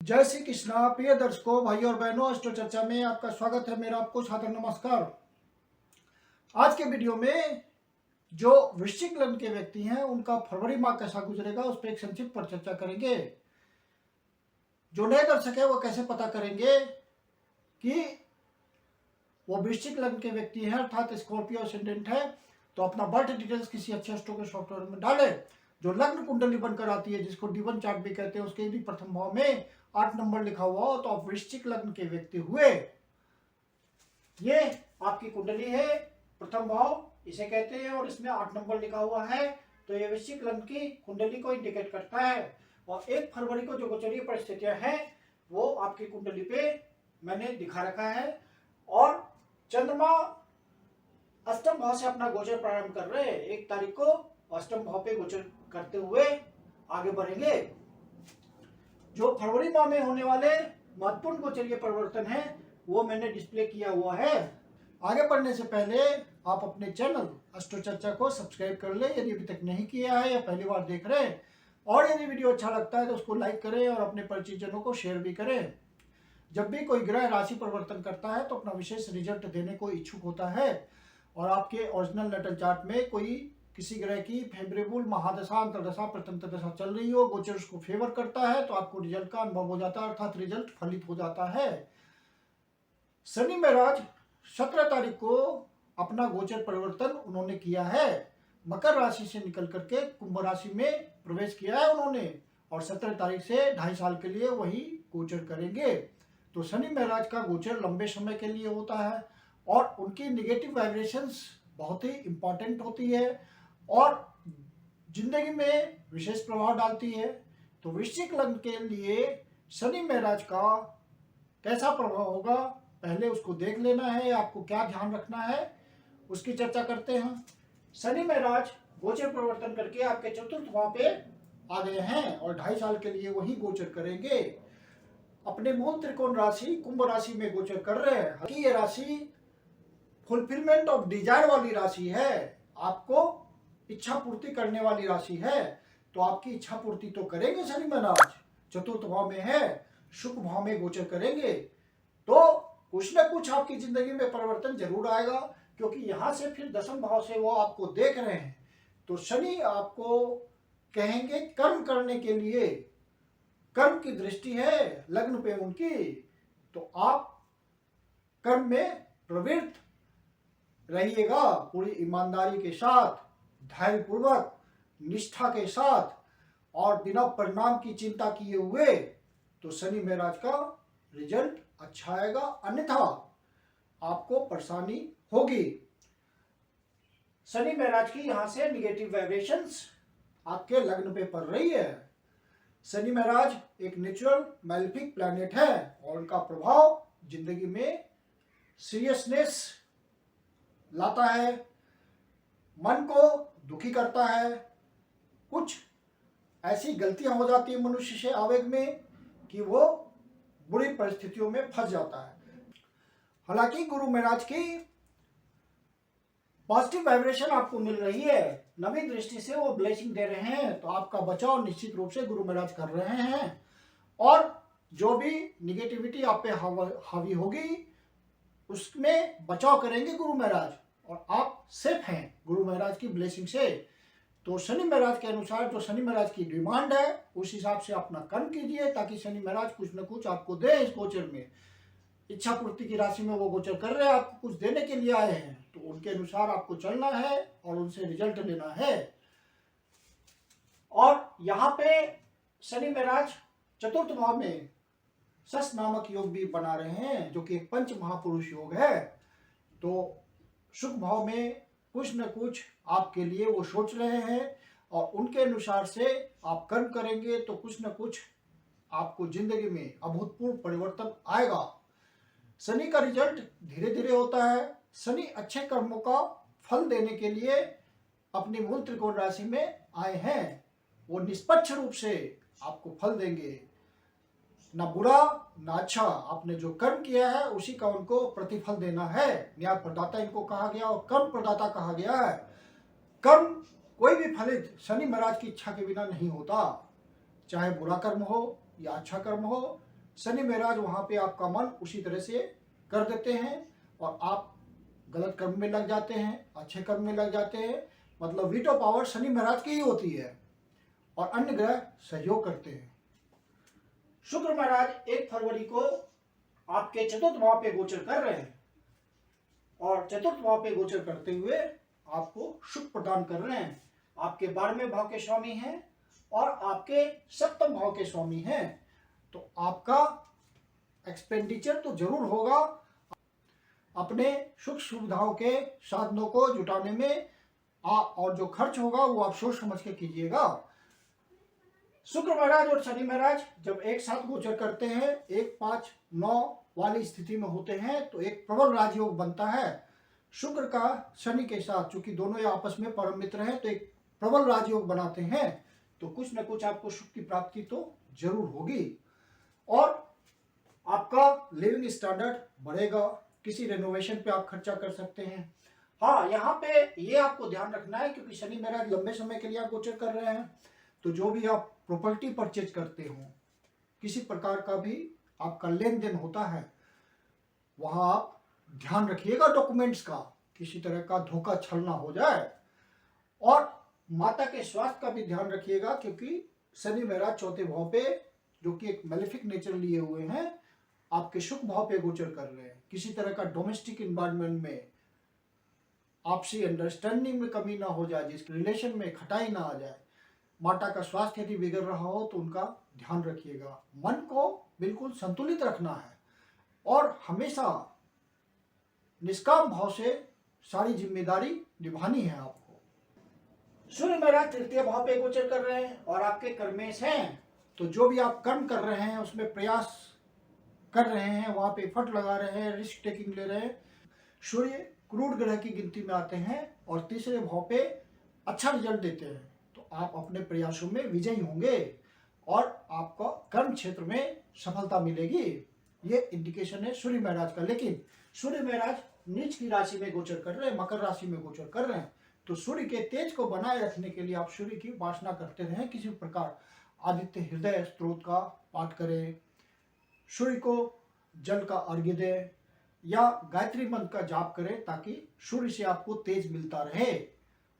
जय श्री कृष्णा। प्रिय दर्शकों, भाइयों और बहनों, अस्ट्रो चर्चा में आपका स्वागत है। मेरा आपको सादर नमस्कार। आज के वीडियो में जो वृश्चिक लग्न के व्यक्ति हैं उनका फरवरी माह कैसा गुजरेगा उस पर एक संक्षिप्त पर चर्चा करेंगे। जो नए दर्शक है वो कैसे पता करेंगे कि वो वृश्चिक लग्न के व्यक्ति हैं अर्थात स्कॉर्पियो असेंडेंट है, तो अपना बर्थ डिटेल्स किसी अच्छे एस्ट्रो के सॉफ्टवेयर में डाले। जो लग्न कुंडली बनकर आती है जिसको D1 चार्ट भी कहते हैं, उसके भी प्रथम भाव में 8 नंबर लिखा हुआ हो तो आप वृश्चिक लग्न के व्यक्ति हुए। ये आपकी कुंडली है, प्रथम भाव इसे कहते हैं और इसमें 8 नंबर लिखा हुआ है, तो ये वृश्चिक लग्न की कुंडली को इंडिकेट करता है। और 1 फरवरी को जो गोचरीय परिस्थितियां हैं वो आपकी कुंडली पे मैंने दिखा रखा है। और चंद्रमा अष्टम भाव से अपना गोचर प्रारंभ कर रहे हैं। 1 तारीख को अष्टम भाव पे गोचर करते हुए आगे बढ़ेंगे। जो फरवरी माह में होने वाले महत्वपूर्ण गोचरीय परिवर्तन है वो मैंने डिस्प्ले किया हुआ है। आगे बढ़ने से पहले आप अपने चैनल अस्ट्रो चर्चा को सब्सक्राइब कर ले यदि अभी तक नहीं किया है या पहली बार देख रहे हैं, और यदि वीडियो अच्छा लगता है तो उसको लाइक करें और अपने परिचितजनों को शेयर भी करें। जब भी कोई ग्रह राशि परिवर्तन करता है तो अपना विशेष रिजल्ट देने को इच्छुक होता है, और आपके ओरिजिनल नेटल चार्ट में कोई किसी ग्रह की फेवरेबल महादशा, अंतरदशा, प्रतंत्र दशा चल रही हो, गोचर उसको फेवर करता है तो आपको रिजल्ट का अनुभव हो जाता है अर्थात रिजल्ट फलित हो जाता है। शनि महाराज 17 तारीख को अपना गोचर परिवर्तन उन्होंने किया है। मकर राशि से निकल करके कुंभ राशि में प्रवेश किया है उन्होंने, और 17 तारीख से 2.5 साल के लिए वही गोचर करेंगे। तो शनि महाराज का गोचर लंबे समय के लिए होता है और उनकी निगेटिव वाइब्रेशंस बहुत ही इंपॉर्टेंट होती है और जिंदगी में विशेष प्रभाव डालती है। तो वृश्चिक लग्न के लिए शनि महाराज का कैसा प्रभाव होगा पहले उसको देख लेना है, आपको क्या ध्यान रखना है उसकी चर्चा करते हैं। शनि महाराज गोचर परिवर्तन करके आपके चतुर्थ भाव पे आ गए हैं और 2.5 साल के लिए वही गोचर करेंगे। अपने मूल त्रिकोण राशि कुंभ राशि में गोचर कर रहे हैं। ये राशि फुलफिलमेंट ऑफ डिजायर वाली राशि है, आपको इच्छा पूर्ति करने वाली राशि है। तो आपकी इच्छा पूर्ति तो करेंगे शनि महाराज। चतुर्थ भाव में है, शुक्र भाव में गोचर करेंगे तो कुछ न कुछ आपकी जिंदगी में परिवर्तन जरूर आएगा, क्योंकि यहां से फिर 10वें भाव से वो आपको देख रहे हैं। तो शनि आपको कहेंगे कर्म करने के लिए, कर्म की दृष्टि है लग्न पे उनकी, तो आप कर्म में प्रवृत्त रहिएगा पूरी ईमानदारी के साथ, धैर्यपूर्वक, निष्ठा के साथ और बिना परिणाम की चिंता किए हुए, तो शनि महाराज का रिजल्ट अच्छा आएगा, अन्यथा आपको परेशानी होगी। शनि महाराज की यहां से निगेटिव वाइब्रेशंस आपके लग्न पे पड़ रही है। शनि महाराज एक नेचुरल मैलेफिक प्लैनेट है और उनका प्रभाव जिंदगी में सीरियसनेस लाता है, मन को दुखी करता है, कुछ ऐसी गलतियां हो जाती है मनुष्य से आवेग में कि वो बुरी परिस्थितियों में फंस जाता है। हालांकि गुरु महाराज की पॉजिटिव वाइब्रेशन आपको मिल रही है, नवी दृष्टि से वो ब्लेसिंग दे रहे हैं, तो आपका बचाव निश्चित रूप से गुरु महाराज कर रहे हैं। और जो भी निगेटिविटी आप पे हावी होगी उसमें बचाव करेंगे गुरु महाराज, और आप सेफ हैं गुरु महाराज की ब्लेसिंग से। तो शनि महाराज के अनुसार जो शनि महाराज की डिमांड है उस हिसाब से अपना कर्म कीजिए, ताकि शनि महाराज कुछ न कुछ आपको दे। इस गोचर में इच्छा पूर्ति की राशि में वो गोचर कर रहे हैं, आपको कुछ देने के लिए आए हैं, तो उनके अनुसार आपको चलना है और उनसे रिजल्ट लेना है। और यहाँ पे शनि महाराज चतुर्थ भाव में शश नामक योग भी बना रहे हैं, जो कि एक पंच महापुरुष योग है। तो शुभ भाव में कुछ न कुछ आपके लिए वो सोच रहे हैं और उनके अनुसार से आप कर्म करेंगे तो कुछ न कुछ आपको जिंदगी में अभूतपूर्व परिवर्तन आएगा। शनि का रिजल्ट धीरे धीरे होता है। शनि अच्छे कर्मों का फल देने के लिए अपनी मूल त्रिकोण राशि में आए हैं, वो निष्पक्ष रूप से आपको फल देंगे, ना बुरा ना अच्छा। आपने जो कर्म किया है उसी का उनको प्रतिफल देना है। न्याय प्रदाता इनको कहा गया और कर्म प्रदाता कहा गया है। कर्म कोई भी फलित शनि महाराज की इच्छा के बिना नहीं होता, चाहे बुरा कर्म हो या अच्छा कर्म हो, शनि महाराज वहाँ पे आपका मन उसी तरह से कर देते हैं और आप गलत कर्म में लग जाते हैं, अच्छे कर्म में लग जाते हैं। मतलब वीटो पावर शनि महाराज की ही होती है और अन्य ग्रह सहयोग करते हैं। शुक्र महाराज 1 फरवरी को आपके चतुर्थ भाव पे गोचर कर रहे हैं और चतुर्थ भाव पे गोचर करते हुए आपको सुख प्रदान कर रहे हैं। आपके 12वें भाव के स्वामी हैं और आपके 7वें भाव के स्वामी हैं। तो आपका एक्सपेंडिचर तो जरूर होगा, अपने सुख सुविधाओं के साधनों को जुटाने में और जो खर्च होगा वो आप सोच समझ के कीजिएगा। शुक्र महाराज और शनि महाराज जब एक साथ गोचर करते हैं, 1, 5, 9 वाली स्थिति में होते हैं तो एक प्रबल राजयोग बनता है। शुक्र का शनि के साथ, चूंकि दोनों ही आपस में परम मित्र हैं, तो एक प्रबल राजयोग बनाते हैं। तो कुछ न कुछ आपको सुख की प्राप्ति तो जरूर होगी और आपका लिविंग स्टैंडर्ड बढ़ेगा। किसी रेनोवेशन पे आप खर्चा कर सकते हैं। हाँ, यहाँ पे ये आपको ध्यान रखना है क्योंकि शनि महाराज लंबे समय के लिए आप गोचर कर रहे हैं, तो जो भी आप प्रॉपर्टी परचेज करते हो, किसी प्रकार का भी आपका लेन देन होता है, वहां आप ध्यान रखिएगा डॉक्यूमेंट्स का, किसी तरह का धोखा छल ना हो जाए। और माता के स्वास्थ्य का भी ध्यान रखिएगा क्योंकि शनि महाराज 4थे भाव पे, जो कि एक मैलेफिक नेचर लिए हुए हैं, आपके शुभ भाव पे गोचर कर रहे हैं। किसी तरह का डोमेस्टिक एनवायरनमेंट में आपसी अंडरस्टैंडिंग में कमी ना हो जाए, जिस रिलेशन में खटाई ना आ जाए। माता का स्वास्थ्य यदि बिगड़ रहा हो तो उनका ध्यान रखिएगा। मन को बिल्कुल संतुलित रखना है और हमेशा निष्काम भाव से सारी जिम्मेदारी निभानी है आपको। सूर्य महाराज 3य भाव पे गोचर कर रहे हैं और आपके कर्मेश हैं, तो जो भी आप कर्म कर रहे हैं उसमें प्रयास कर रहे हैं, वहां पे एफर्ट लगा रहे हैं, रिस्क टेकिंग ले रहे हैं। सूर्य क्रूड ग्रह की गिनती में आते हैं और 3रे भाव पे अच्छा रिजल्ट देते हैं, तो आप अपने प्रयासों में विजयी होंगे और आपको कर्म क्षेत्र में सफलता मिलेगी। ये इंडिकेशन है सूर्य महाराज का। लेकिन सूर्य महाराज नीच की राशि में गोचर कर रहे हैं, मकर राशि में गोचर कर रहे हैं, तो सूर्य के तेज को बनाए रखने के लिए आप सूर्य की उपासना करते रहें। किसी प्रकार आदित्य हृदय स्त्रोत का पाठ करें, सूर्य को जल का अर्घ्य दें या गायत्री मंत्र का जाप करें ताकि सूर्य से आपको तेज मिलता रहे,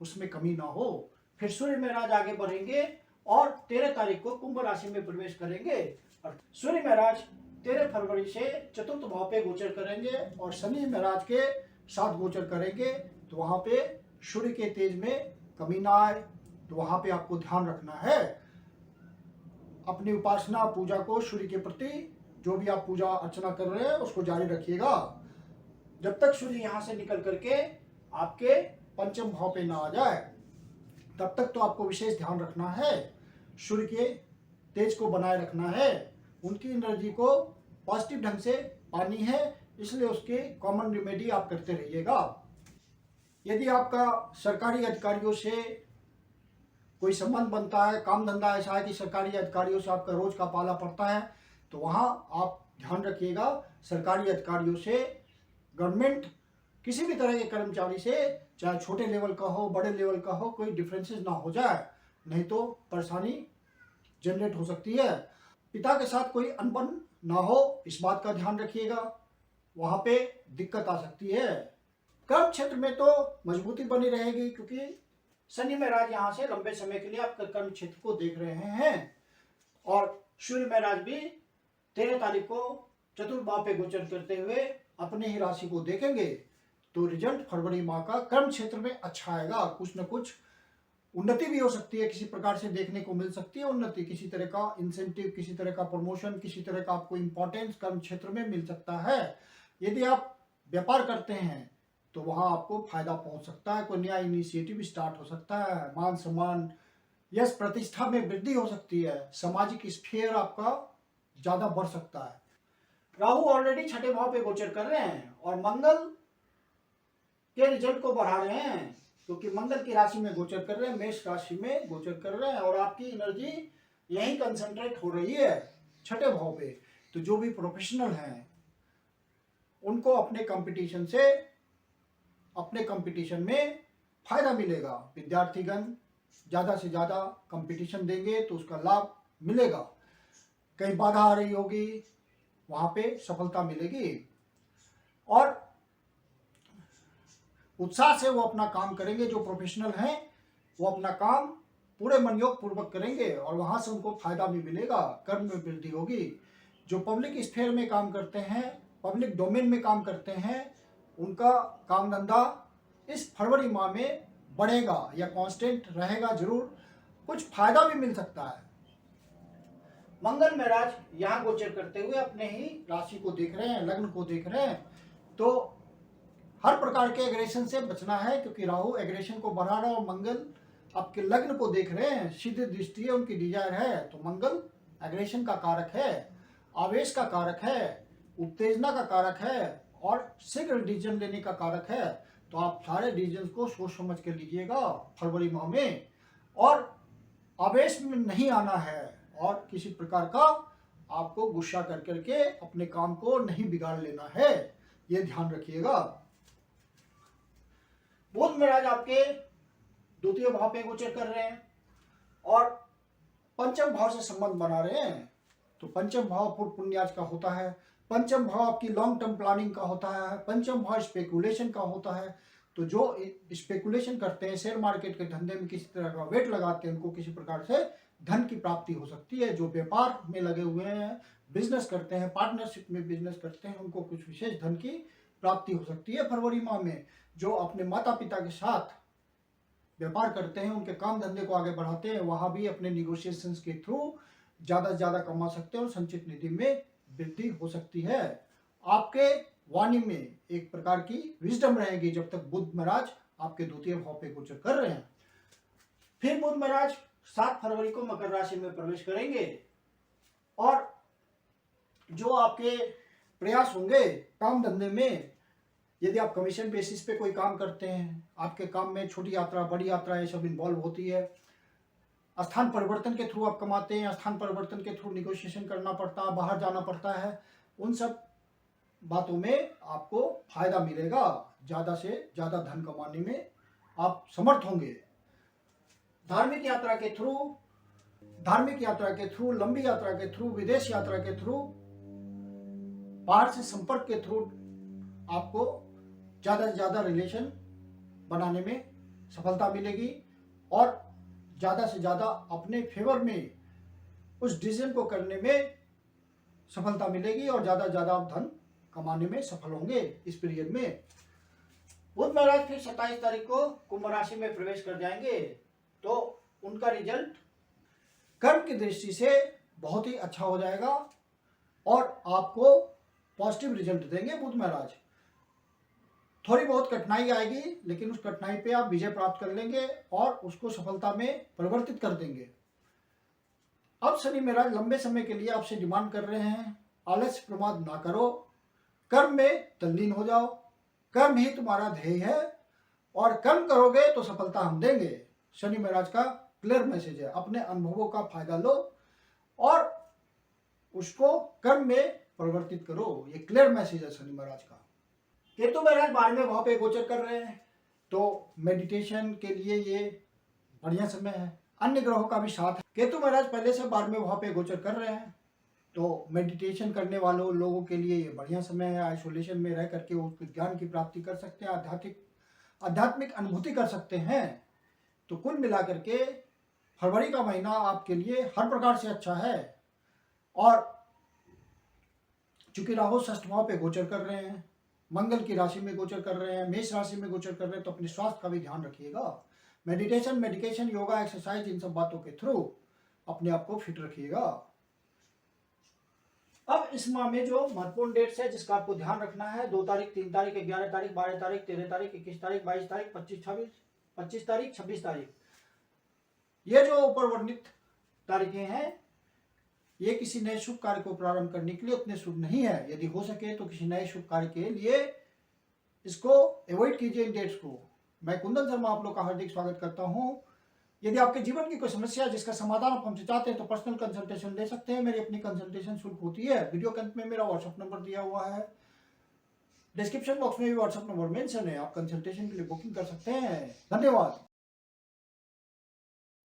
उसमें कमी ना हो। फिर सूर्य महाराज आगे बढ़ेंगे और 13 तारीख को कुंभ राशि में प्रवेश करेंगे और सूर्य महाराज 13 फरवरी से चतुर्थ भाव पे गोचर करेंगे और शनि महाराज के साथ गोचर करेंगे। तो वहां पे सूर्य के तेज में कमी ना आए, तो वहां पे आपको ध्यान रखना है। अपनी उपासना पूजा को सूर्य के प्रति जो भी आप पूजा अर्चना कर रहे हैं उसको जारी रखिएगा जब तक सूर्य यहाँ से निकल करके आपके 5म भाव पे ना आ जाए। तब तक तो आपको विशेष ध्यान रखना है, सूर्य के तेज को बनाए रखना है, उनकी एनर्जी को पॉजिटिव ढंग से पानी है, इसलिए उसके कॉमन रेमेडी आप करते रहिएगा। यदि आपका सरकारी अधिकारियों से कोई संबंध बनता है, काम धंधा ऐसा है कि सरकारी अधिकारियों से आपका रोज का पाला पड़ता है, तो वहाँ आप ध्यान रखिएगा सरकारी अधिकारियों से, गवर्नमेंट किसी भी तरह के कर्मचारी से, चाहे छोटे लेवल का हो बड़े लेवल का हो, कोई डिफरेंसेस ना हो जाए, नहीं तो परेशानी जनरेट हो सकती है। पिता के साथ कोई अनबन ना हो, इस बात का ध्यान रखिएगा, वहाँ पे दिक्कत आ सकती है। कर्म क्षेत्र में तो मजबूती बनी रहेगी क्योंकि शनि महाराज यहाँ से लंबे समय के लिए आपके कर्म क्षेत्र को देख रहे हैं और सूर्य महाराज भी 13 तारीख को चतुर्थ भाव पे गोचर करते हुए अपने ही राशि को देखेंगे। तो रिजल्ट फरवरी माह का कर्म क्षेत्र में अच्छा आएगा। कुछ न कुछ उन्नति भी हो सकती है, किसी प्रकार से देखने को मिल सकती है उन्नति, किसी तरह का इंसेंटिव, किसी तरह का प्रमोशन, किसी तरह का आपको इंपॉर्टेंस कर्म क्षेत्र में मिल सकता है। यदि आप व्यापार करते हैं तो वहां आपको फायदा पहुंच सकता है, कोई नया इनिशिएटिव स्टार्ट हो सकता है, मान सम्मान, यश प्रतिष्ठा में वृद्धि हो सकती है, सामाजिक स्फीयर आपका ज्यादा बढ़ सकता है। राहु ऑलरेडी 6ठे भाव पे गोचर कर रहे हैं और मंगल के रिजल्ट को बढ़ा रहे हैं क्योंकि मंगल की राशि में गोचर कर रहे हैं, मेष राशि में गोचर कर रहे हैं और आपकी एनर्जी यहीं कंसंट्रेट हो रही है 6ठे भाव पे। तो जो भी प्रोफेशनल हैं उनको अपने कंपटीशन में फायदा मिलेगा। विद्यार्थीगण ज़्यादा से ज़्यादा कंपटीशन देंगे तो उसका लाभ मिलेगा। कहीं बाधा आ रही होगी वहां पे सफलता मिलेगी और उत्साह से वो अपना काम करेंगे। जो प्रोफेशनल हैं वो अपना काम पूरे मनयोग पूर्वक करेंगे और वहां से उनको फायदा भी मिलेगा, कर्म में वृद्धि होगी। जो पब्लिक स्फीयर में काम करते हैं, पब्लिक डोमेन में काम करते हैं, उनका काम धंधा इस फरवरी माह में बढ़ेगा या कांस्टेंट रहेगा जरूर, कुछ फायदा भी मिल सकता है। मंगल महाराज यहाँ गोचर करते हुए अपने ही राशि को देख रहे हैं, लग्न को देख रहे हैं, तो हर प्रकार के एग्रेशन से बचना है क्योंकि राहु एग्रेशन को बढ़ा रहा है और मंगल आपके लग्न को देख रहे हैं, सिद्ध दृष्टि है, उनकी डिजायर है। तो मंगल एग्रेशन का कारक है, आवेश का कारक है, उत्तेजना का कारक है और शीघ्र डिसीजन लेने का कारक है। तो आप सारे डिसीजन को सोच समझ के लीजिएगा फरवरी माह में, और आवेश में नहीं आना है और किसी प्रकार का आपको गुस्सा कर करके अपने काम को नहीं बिगाड़ लेना है, ये ध्यान रखिएगा। बुध महाराज आपके द्वितीय भाव पे गोचर कर रहे हैं और पंचम भाव से संबंध बना रहे हैं। तो पंचम भाव पूर्व पुण्याज का होता है, पंचम भाव आपकी लॉन्ग टर्म प्लानिंग का होता है, पंचम भाव स्पेकुलेशन का होता है। तो जो स्पेकुलेशन करते हैं, शेयर मार्केट के धंधे में किसी तरह का वेट लगाते हैं, उनको किसी प्रकार से धन की प्राप्ति हो सकती है। जो व्यापार में लगे हुए हैं, बिजनेस करते हैं, पार्टनरशिप में बिजनेस करते हैं, उनको कुछ विशेष धन की प्राप्ति हो सकती है फरवरी माह में। जो अपने माता पिता के साथ व्यापार करते हैं, उनके काम धंधे को आगे बढ़ाते हैं, वहां भी अपने निगोशिएशंस के थ्रू ज्यादा से ज्यादा कमा सकते हैं और संचित निधि में वृद्धि हो सकती है। आपके वाणी में एक प्रकार की विजडम रहेगी जब तक बुध महाराज आपके द्वितीय भाव पे गोचर कर रहे हैं। फिर बुध महाराज 7 फरवरी को मकर राशि में प्रवेश करेंगे और जो आपके प्रयास होंगे काम धंधे में, यदि आप कमीशन बेसिस पे कोई काम करते हैं, आपके काम में छोटी यात्रा बड़ी यात्रा ये सब इन्वॉल्व होती है, स्थान परिवर्तन के थ्रू आप कमाते हैं, स्थान परिवर्तन के थ्रू निगोशिएशन करना पड़ता है, बाहर जाना पड़ता है, उन सब बातों में आपको फायदा मिलेगा, ज्यादा से ज्यादा धन कमाने में आप समर्थ होंगे। धार्मिक यात्रा के थ्रू, लंबी यात्रा के थ्रू, विदेश यात्रा के थ्रू, बाहर से संपर्क के थ्रू आपको ज्यादा से ज्यादा रिलेशन बनाने में सफलता मिलेगी और ज्यादा से ज्यादा अपने फेवर में उस डिसीजन को करने में सफलता मिलेगी और ज्यादा से ज्यादा आप धन कमाने में सफल होंगे इस पीरियड में। बुध महाराज फिर 27 तारीख को कुंभ राशि में प्रवेश कर जाएंगे, तो उनका रिजल्ट कर्म की दृष्टि से बहुत ही अच्छा हो जाएगा और आपको पॉजिटिव रिजल्ट देंगे बुध महाराज। थोड़ी बहुत कठिनाई आएगी लेकिन उस कठिनाई पे आप विजय प्राप्त कर लेंगे और उसको सफलता में परिवर्तित कर देंगे। अब शनि महाराज लंबे समय के लिए आपसे डिमांड कर रहे हैं, आलस्य प्रमाद ना करो, कर्म में तल्लीन हो जाओ, कर्म ही तुम्हारा ध्येय है और कर्म करोगे तो सफलता हम देंगे। शनि महाराज का क्लियर मैसेज है, अपने अनुभवों का फायदा लो और उसको कर्म में परिवर्तित करो, ये क्लियर मैसेज है शनि महाराज का। केतु महाराज 12वें भाव पे गोचर कर रहे हैं, तो मेडिटेशन के लिए ये बढ़िया समय है। अन्य ग्रहों का भी साथ है। केतु महाराज पहले से 12वें भाव पे गोचर कर रहे हैं, तो मेडिटेशन करने वालों लोगों के लिए ये बढ़िया समय है। आइसोलेशन में रह करके वो ज्ञान की प्राप्ति कर सकते हैं, आध्यात्मिक अनुभूति कर सकते हैं। तो कुल मिलाकर के फरवरी का महीना आपके लिए हर प्रकार से अच्छा है। और चूंकि राहु षष्ठ भाव पे गोचर कर रहे हैं, मंगल की राशि में गोचर कर रहे हैं, मेष राशि में गोचर कर रहे हैं, तो अपने स्वास्थ्य का भी ध्यान रखिएगा। मेडिटेशन, मेडिकेशन, योगा, एक्सरसाइज, इन सब बातों के थ्रू अपने आप को फिट रखिएगा। अब इस माह में जो महत्वपूर्ण डेट्स है जिसका आपको ध्यान रखना है, 2 तारीख, 3 तारीख, 11 तारीख, 12 तारीख, 13 तारीख, 21 तारीख, 22 तारीख, 25 तारीख, 26 तारीख, ये जो ऊपर वर्णित तारीखें हैं ये किसी नए शुभ कार्य को प्रारंभ करने के लिए उतने शुभ नहीं है। यदि हो सके तो किसी नए शुभ कार्य के लिए इसको अवॉइड कीजिए इन डेट्स को। मैं कुंदन शर्मा आप लोग का हार्दिक स्वागत करता हूं। यदि आपके जीवन की कोई समस्या है जिसका समाधान आप हमसे चाहते हैं तो पर्सनल कंसल्टेशन ले सकते हैं। मेरी अपनी कंसल्टेशन शुल्क होती है। वीडियो के अंत में मेरा व्हाट्सएप नंबर दिया हुआ है, डिस्क्रिप्शन बॉक्स में भी व्हाट्सएप नंबर मेंशन है, आप कंसल्टेशन के लिए बुकिंग कर सकते हैं। धन्यवाद।